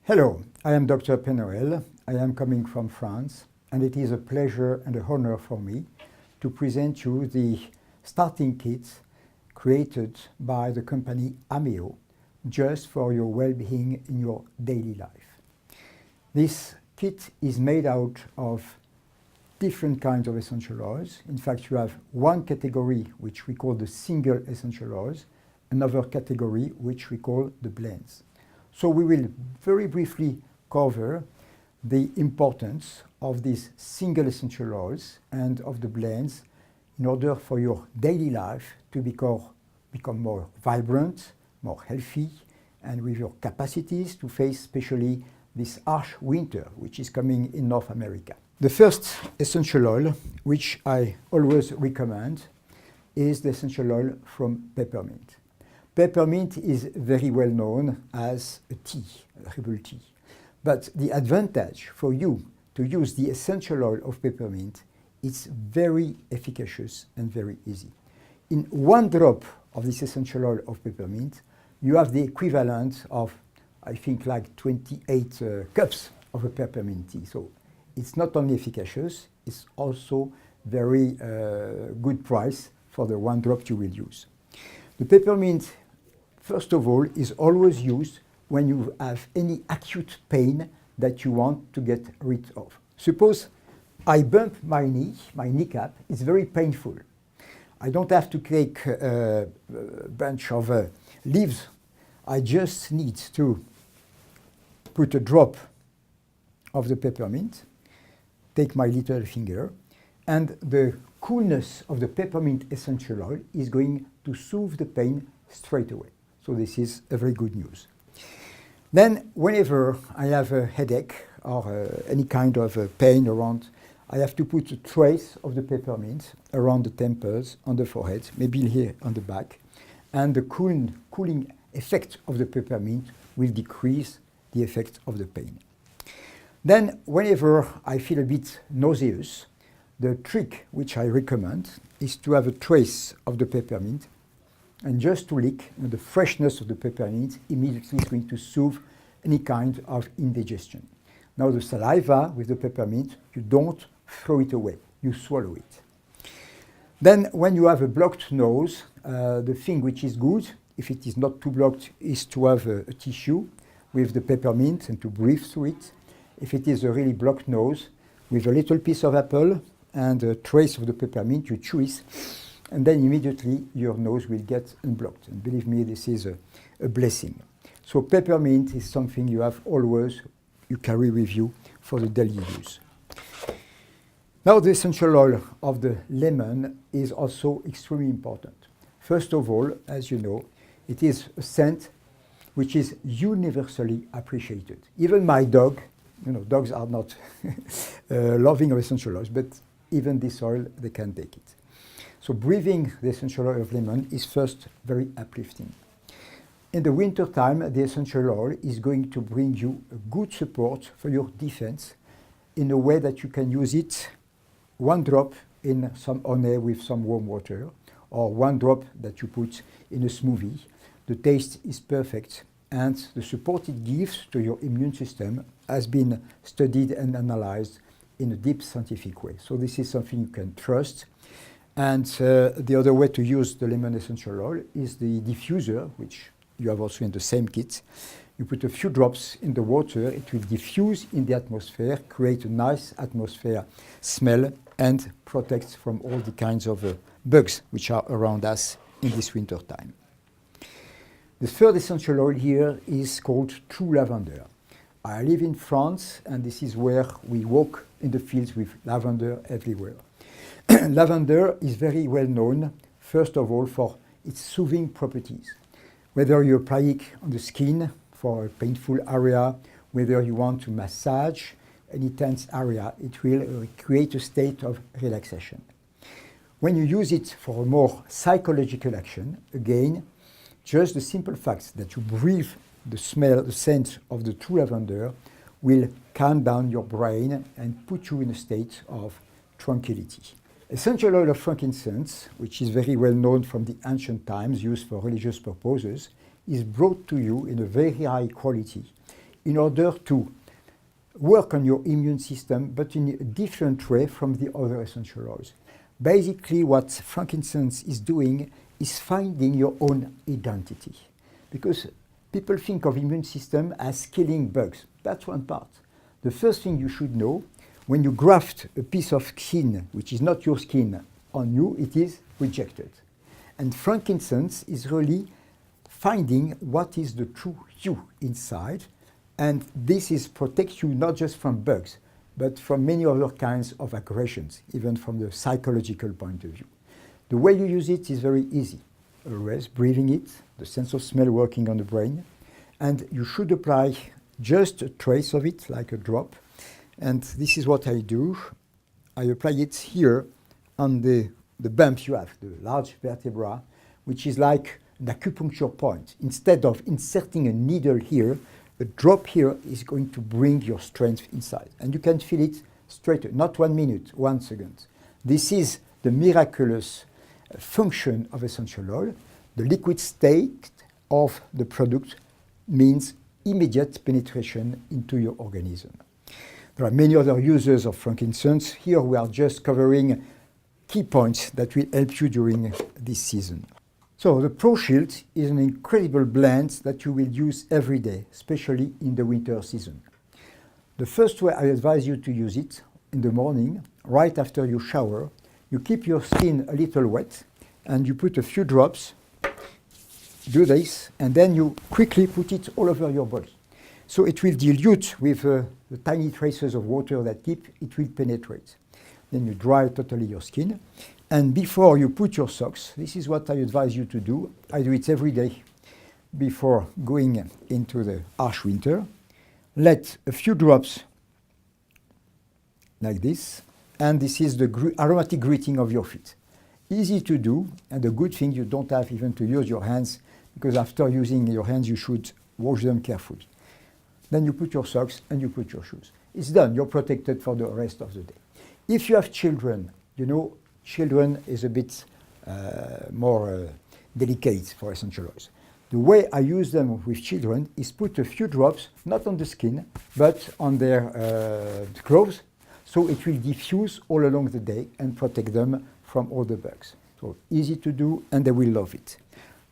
Hello, I am Dr. Pennoel. I am coming from France, and it is a pleasure and an honor for me to present you the starting kit created by the company Ameo just for your well-being in your daily life. This kit is made out of different kinds of essential oils. In fact, you have one category which we call the single essential oils, another category which we call the blends. So we will very briefly cover the importance of these single essential oils and of the blends in order for your daily life to become more vibrant, more healthy, and with your capacities to face especially this harsh winter which is coming in North America. The first essential oil, which I always recommend, is the essential oil from peppermint. Peppermint is very well known as a tea, a herbal tea. But the advantage for you to use the essential oil of peppermint is very efficacious and very easy. In one drop of this essential oil of peppermint, you have the equivalent of, I think, like 28 cups of a peppermint tea. So it's not only efficacious, it's also very good price for the one drop you will use. The peppermint, first of all, is always used when you have any acute pain that you want to get rid of. Suppose I bump my knee, my kneecap, it's very painful. I don't have to take a bunch of leaves. I just need to put a drop of the peppermint, take my little finger, and the coolness of the peppermint essential oil is going to soothe the pain straight away. So this is a very good news. Then whenever I have a headache or any kind of pain around, I have to put a trace of the peppermint around the temples, on the forehead, maybe here on the back, and the cooling effect of the peppermint will decrease the effect of the pain. Then whenever I feel a bit nauseous, the trick which I recommend is to have a trace of the peppermint and just to lick, and the freshness of the peppermint immediately is going to soothe any kind of indigestion. Now the saliva with the peppermint, you don't throw it away, you swallow it. Then when you have a blocked nose, the thing which is good, if it is not too blocked, is to have a tissue with the peppermint and to breathe through it. If it is a really blocked nose, with a little piece of apple and a trace of the peppermint, you chew it, and then immediately your nose will get unblocked. And believe me, this is a blessing. So peppermint is something you have always, you carry with you for the daily use. Now the essential oil of the lemon is also extremely important. First of all, as you know, it is a scent which is universally appreciated. Even my dog, you know, dogs are not loving of essential oils, but even this oil, they can take it. So breathing the essential oil of lemon is first very uplifting. In the winter time, the essential oil is going to bring you a good support for your defense in a way that you can use it one drop in some honey with some warm water, or one drop that you put in a smoothie. The taste is perfect, and the support it gives to your immune system has been studied and analyzed in a deep scientific way. So this is something you can trust. And the other way to use the lemon essential oil is the diffuser, which you have also in the same kit. You put a few drops in the water, it will diffuse in the atmosphere, create a nice atmosphere smell, and protects from all the kinds of bugs which are around us in this winter time. The third essential oil here is called True Lavender. I live in France, and this is where we walk in the fields with lavender everywhere. Lavender is very well known, first of all, for its soothing properties. Whether you apply it on the skin for a painful area, whether you want to massage any tense area, it will create a state of relaxation. When you use it for a more psychological action, again, just the simple fact that you breathe the smell, the scent of the true lavender will calm down your brain and put you in a state of tranquility. Essential oil of frankincense, which is very well known from the ancient times, used for religious purposes, is brought to you in a very high quality in order to work on your immune system, but in a different way from the other essential oils. Basically, what frankincense is doing is finding your own identity. Because people think of immune system as killing bugs. That's one part. The first thing you should know, when you graft a piece of skin, which is not your skin, on you, it is rejected. And frankincense is really finding what is the true you inside. And this is protects you not just from bugs, but from many other kinds of aggressions, even from the psychological point of view. The way you use it is very easy. Always breathing it, the sense of smell working on the brain, and you should apply just a trace of it, like a drop. And this is what I do. I apply it here on the bump you have, the large vertebra, which is like an acupuncture point. Instead of inserting a needle here, the drop here is going to bring your strength inside. And you can feel it straight, not 1 minute, 1 second. This is the miraculous function of essential oil. The liquid state of the product means immediate penetration into your organism. There are many other uses of frankincense. Here we are just covering key points that will help you during this season. So the ProShield is an incredible blend that you will use every day, especially in the winter season. The first way I advise you to use it in the morning, right after you shower. You keep your skin a little wet and you put a few drops, do this, and then you quickly put it all over your body. So it will dilute with the tiny traces of water that it will penetrate. Then you dry totally your skin. And before you put your socks, this is what I advise you to do. I do it every day before going into the harsh winter. Let a few drops like this, and this is the aromatic greeting of your feet. Easy to do, and the good thing, you don't have even to use your hands, because after using your hands, you should wash them carefully. Then you put your socks and you put your shoes. It's done. You're protected for the rest of the day. If you have children, you know, children is a bit more delicate for essential oils. The way I use them with children is put a few drops, not on the skin, but on their clothes, so it will diffuse all along the day and protect them from all the bugs. So easy to do, and they will love it.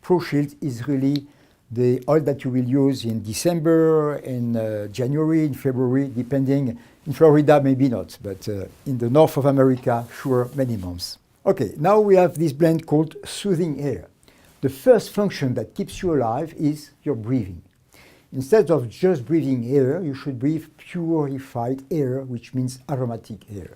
ProShield is really the oil that you will use in December, in January, in February, depending. In Florida, maybe not, but in the north of America, sure, many months. Okay, now we have this blend called Soothing Air. The first function that keeps you alive is your breathing. Instead of just breathing air, you should breathe purified air, which means aromatic air.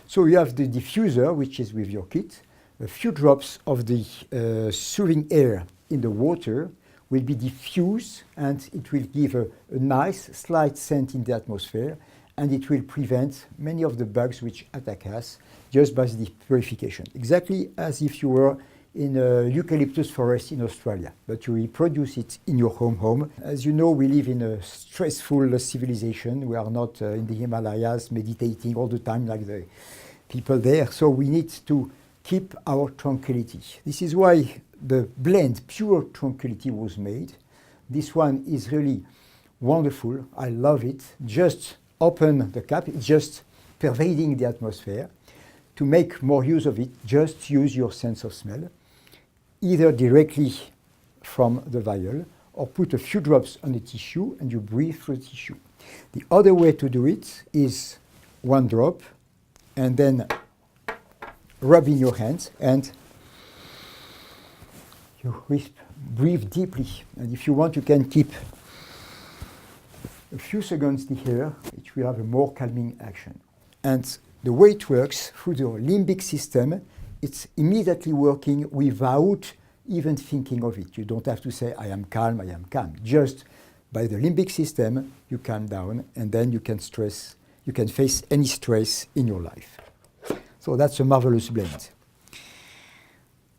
So you have the diffuser, which is with your kit. A few drops of the soothing air in the water will be diffused, and it will give a nice, slight scent in the atmosphere, and it will prevent many of the bugs which attack us just by the purification. Exactly as if you were in a eucalyptus forest in Australia, but you reproduce it in your home. As you know, we live in a stressful civilization. We are not in the Himalayas meditating all the time like the people there, so we need to keep our tranquility. This is why the blend Pure Tranquility was made. This one is really wonderful. I love it. Just open the cap, it's just pervading the atmosphere. To make more use of it, just use your sense of smell, either directly from the vial or put a few drops on the tissue and you breathe through the tissue. The other way to do it is 1 drop and then rub in your hands and you breathe deeply. And if you want, you can keep a few seconds here, which will have a more calming action. And the way it works through the limbic system, it's immediately working without even thinking of it. You don't have to say, I am calm, I am calm. Just by the limbic system, you calm down, and then you can face any stress in your life. So that's a marvelous blend.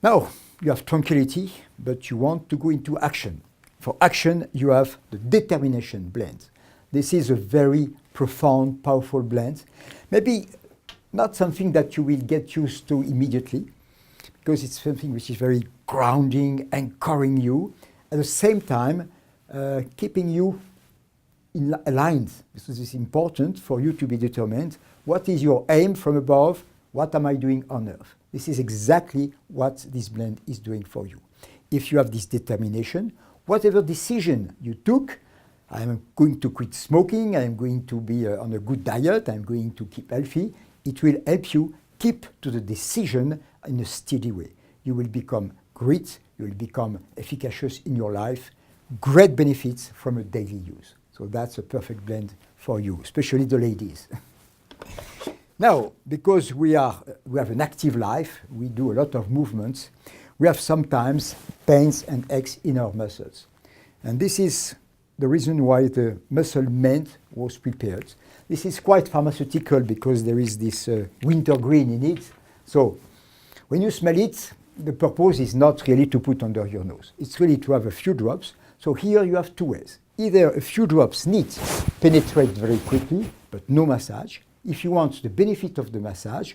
Now, you have tranquility, but you want to go into action. For action, you have the determination blend. This is a very profound, powerful blend. Maybe not something that you will get used to immediately, because it's something which is very grounding, anchoring you, at the same time keeping you aligned. This is important for you to be determined. What is your aim from above? What am I doing on earth? This is exactly what this blend is doing for you. If you have this determination, whatever decision you took, I am going to quit smoking, I am going to be on a good diet, I am going to keep healthy, it will help you keep to the decision in a steady way. You will become great, you will become efficacious in your life, great benefits from a daily use. So that's a perfect blend for you, especially the ladies. Now, because we have an active life, we do a lot of movements, we have sometimes pains and aches in our muscles. And this is the reason why the muscle mend was prepared. This is quite pharmaceutical because there is this wintergreen in it. So when you smell it, the purpose is not really to put under your nose. It's really to have a few drops. So here you have two ways. Either a few drops need penetrate very quickly, but no massage. If you want the benefit of the massage,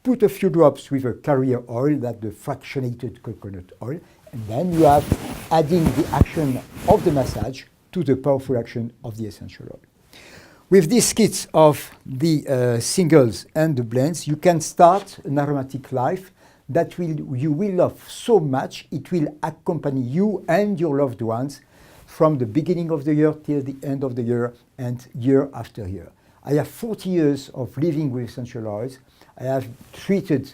put a few drops with a carrier oil, that's the fractionated coconut oil, and then you have adding the action of the massage to the powerful action of the essential oil. With this kit of the singles and the blends, you can start an aromatic life that you will love so much, it will accompany you and your loved ones from the beginning of the year till the end of the year and year after year. I have 40 years of living with essential oils. I have treated,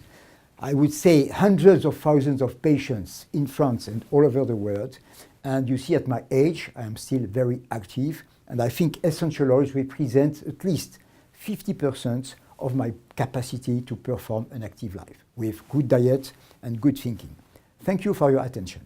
I would say, hundreds of thousands of patients in France and all over the world. And you see at my age, I am still very active. And I think essential oils represent at least 50% of my capacity to perform an active life with good diet and good thinking. Thank you for your attention.